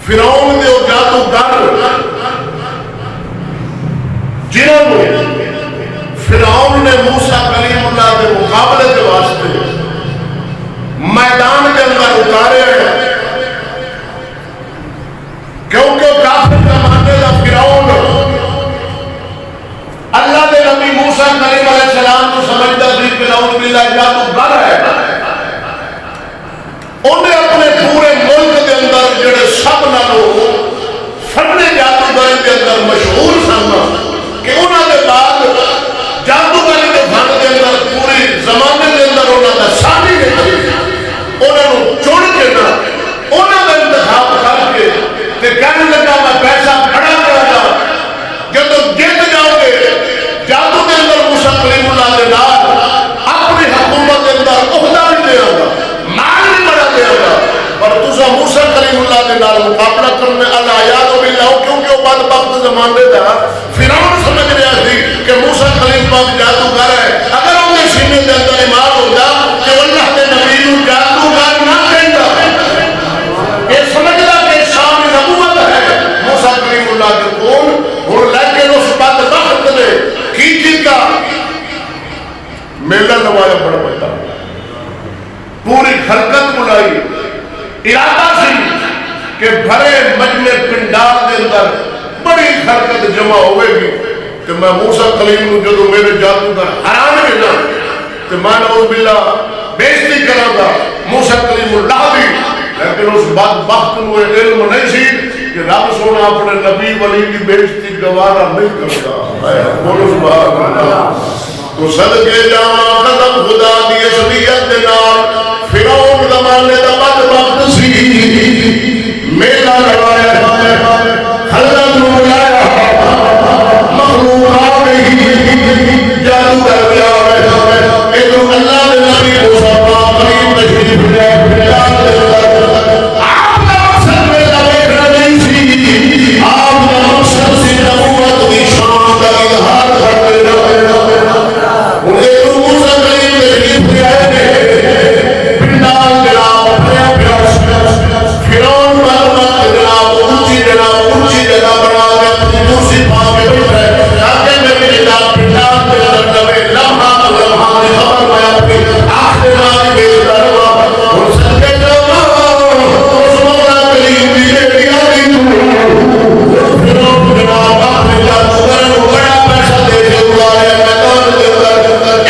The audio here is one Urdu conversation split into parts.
فرعون دے جادوگر جنہوں فرعون نے موسیٰ کلیم اللہ کے مقابلے کے واسطے میدان کے اندر اتارے ہیں، کیونکہ کافر زمانے کا فرعون اللہ کے نبی موسیٰ کلیم علیہ السلام کو سمجھتا سی کہ نعوذ باللہ جادوگر ہے۔ انہیں اپنے پورے ملک کے اندر جڑے سب نالوں فن جادوگری کے اندر مشہور سن کہ انہوں نے بعد جادوگری کے فن کے اندر پوری زمانے کے اندر انہوں نے سانی نہیں انہوں نے چن کے نہ انہوں نے انتخاب کر کے تے کہنے لگا میں پیسہ کھڑا کرا گا جب تم جیت جاؤ گے جادو کے اندر موسیٰ کلیم اللہ کے نال اپنی حکومت کے اندر عہدہ بھی دے گا مال بھی بڑا دے گا اور تسا موسیٰ کلیم اللہ کے نال مقابلہ کرنے اللہ یاد باللہ کیونکہ وہ بعد وقت زمانے دا فرعون سمجھ رہا تھی کہ موسیٰ کلیم پاک جادوگر ہے۔ اگر ان کے سینے کے اندر ایمان ہوتا کہ اللہ کے نبی کو جادوگر نہ کہتا، یہ سمجھتا کہ شان نبوت ہے موسیٰ کلیم اللہ کے کون اور لیکن اس بعد وقت نے کی کیتا میلہ لوایا بڑا بڑا پوری حرکت بلائی، ارادہ سی کہ بھرے مجمع پنڈال کے اندر بڑی حرکت جمع ہوئے گی کہ میں موسیٰ کلیم کو جدو میرے جادوگر حرام کے نا کہ میں نعوذ باللہ بیشتی کرا گا موسیٰ کلیم اللہ بھی، لیکن اس بعد وقت میں علم نہیں سی کہ رب سونا اپنے نبی ولی کی بیشتی گوارا نہیں کرتا۔ بولو سبحان اللہ۔ تو صدقے جانا قدم خدا دی اصلیت دے نال فرعون زمانے دا بد وقت سی میلہ لڑایا حضرت نو بلایا مخلوق آگئی جادوگر بھی آگئے ادھر اللہ دے نبی موسیٰ پاک قریب تشریف لے پھیلال دے آپ کا مقصد میلہ بیٹھنا نہیں سی، آپ کا مقصد سی نبوت کی شان کا اظہار کرتے رہے۔ انہیں موسیٰ قریب تشریف لے آئے پنڈال جناب بھریا پیاس فرعون معلومات جناب اونچی جگہ بنا کے دوسری پاک کے بیٹھ رہے تاکہ میری جناب پنڈال کے اندر لبے لمحہ کی خبر میں اپنی آخر آج بیچ رہا اور سب کے جانا اس مولا قریب دی بیٹی آگئی تو فرعون جناب اپنے جادوگر کو بڑا پیسہ دے کے اڑایا میدان کے اندر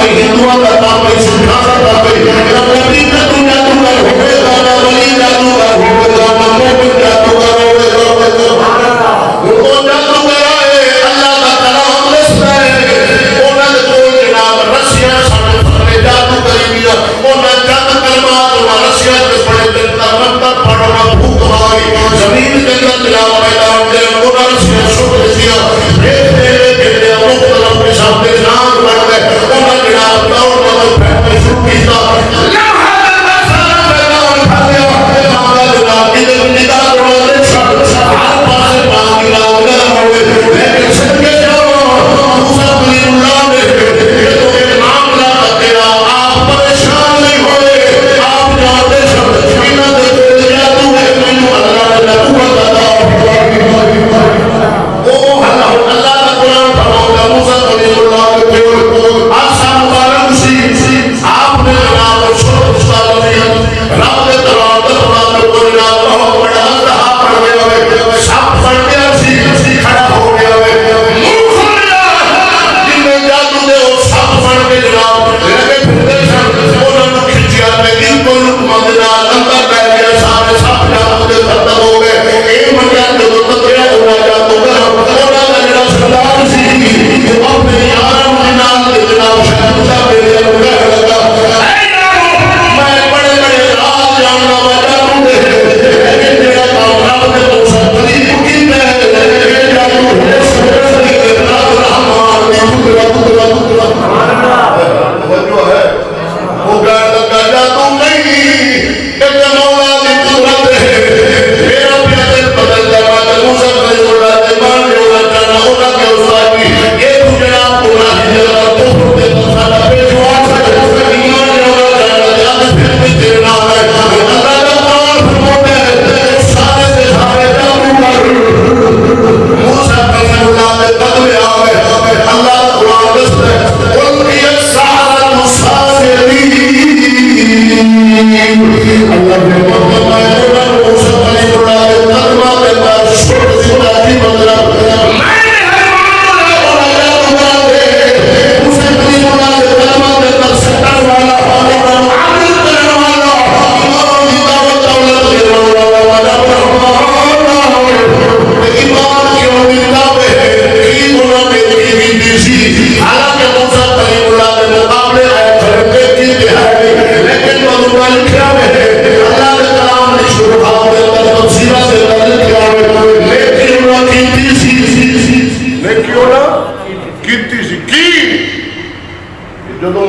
ہندوؤں کا کام ہے،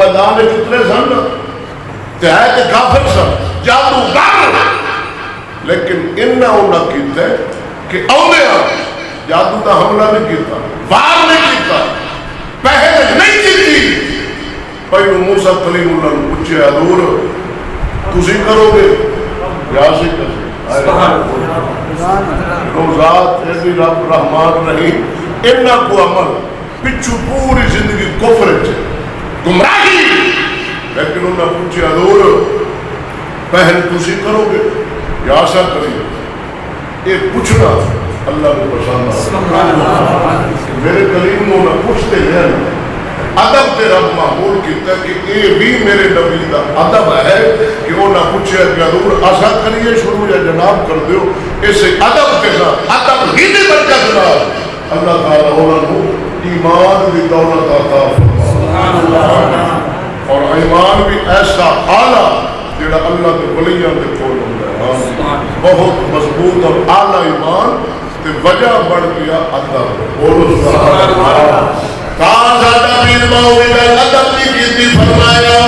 میدان اترے سن ہے کافر سن جادوگر، لیکن انہوں کیتا ہے کہ آدھے جادو کا حملہ نہیں کیتا، وار نہیں کیتا، پہل نہیں کی۔ پہلو موسیٰ کلیم اللہ نے پوچھے حضور تسی کرو گے یا سے روزات ایسی رب رحمان رحیم انہا کو عمل پچھو پوری زندگی کفر گمراہی، لیکن انہوں نے پوچھے حضور پہل تسی کرو گے یا سا کریے۔ یہ پوچھنا اللہ کو پسند میرے کلیم نے انہیں پوچھتے ہیں ادب تے رب معمول کیتا ہے کہ یہ بھی میرے نبی دا ادب ہے کہ وہ نہ پوچھے کہ حضور ایسا کریے شروع یا جناب کر دیو، اس ادب کے ساتھ ادب ہی دی برکت نہ اللہ تعالیٰ انہوں نے ایمان دی دولت عطا فرمائے، اور ایمان بھی ایسا اعلیٰ جڑا اللہ کے ولیاں دے کول ہوندا ہے، بہت مضبوط اور اعلیٰ ایمان تے وجہ بڑھ گیا ادب۔ بولو سبحان اللہ۔ کہاں زیادہ پیر باؤں میں ادب کی کیتی فرمایا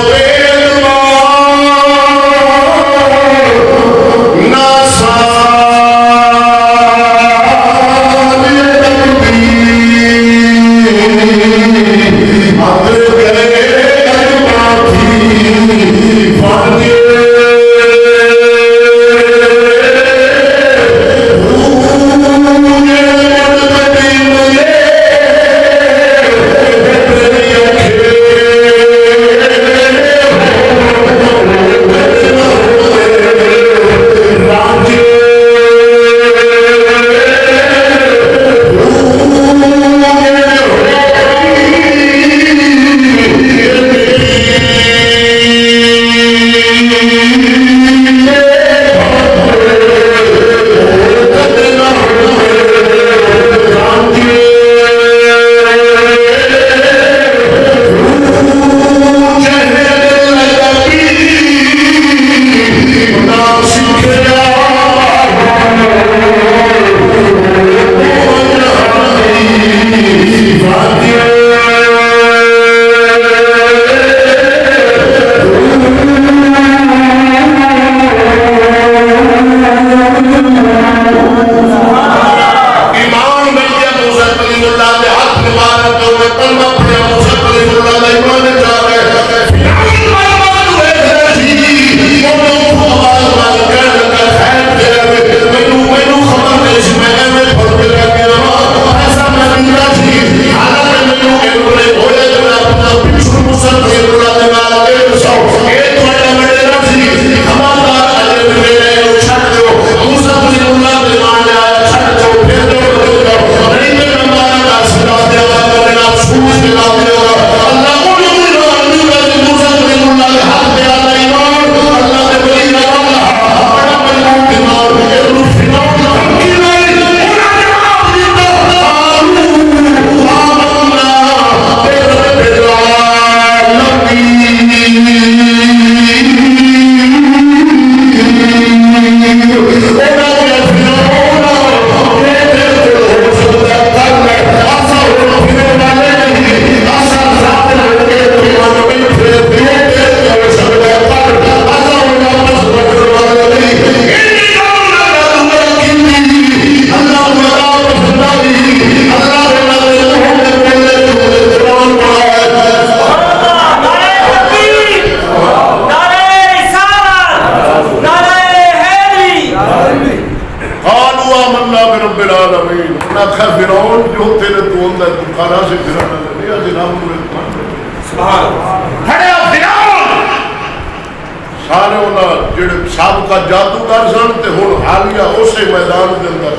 سابقہ جادوگر سن تے ہن حالیہ اسے میدان دے اندر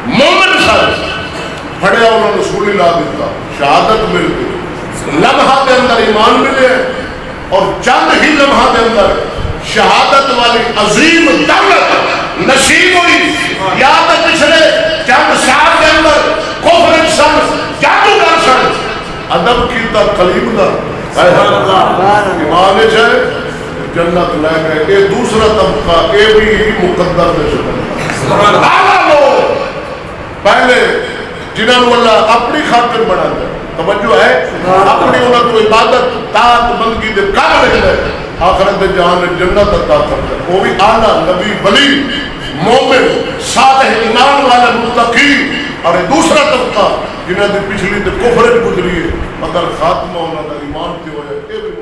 مومن سن، پھڑیا انہوں نے سولی لا دیتا، شہادت مل گئی، لمحہ دے اندر ایمان ملے اور چند ہی لمحہ دے اندر شہادت والی عظیم دولت نصیب ہوئی۔ یا تو پچھلے چند سال کے اندر کفر سن، جادوگر سن، ادب کیتا کلیم دا ایمان ہے جنت لے گئے۔ یہ دوسرا طبقہ یہ بھی مقدر میں شکل پہلے جنہوں اللہ اپنی خاطر بنا دے توجہ ہے اپنی انہوں کو عبادت طاعت بندگی دے کام رہتا ہے آخرت جہان جنت عطا کرتا ہے وہ بھی اعلیٰ نبی ولی مومن صالح ایمان والا متقی اور دوسرا طبقہ جنہوں نے پچھلی تے کفر گزری ہے مگر خاتمہ انہوں نے ایمان تے ہوئے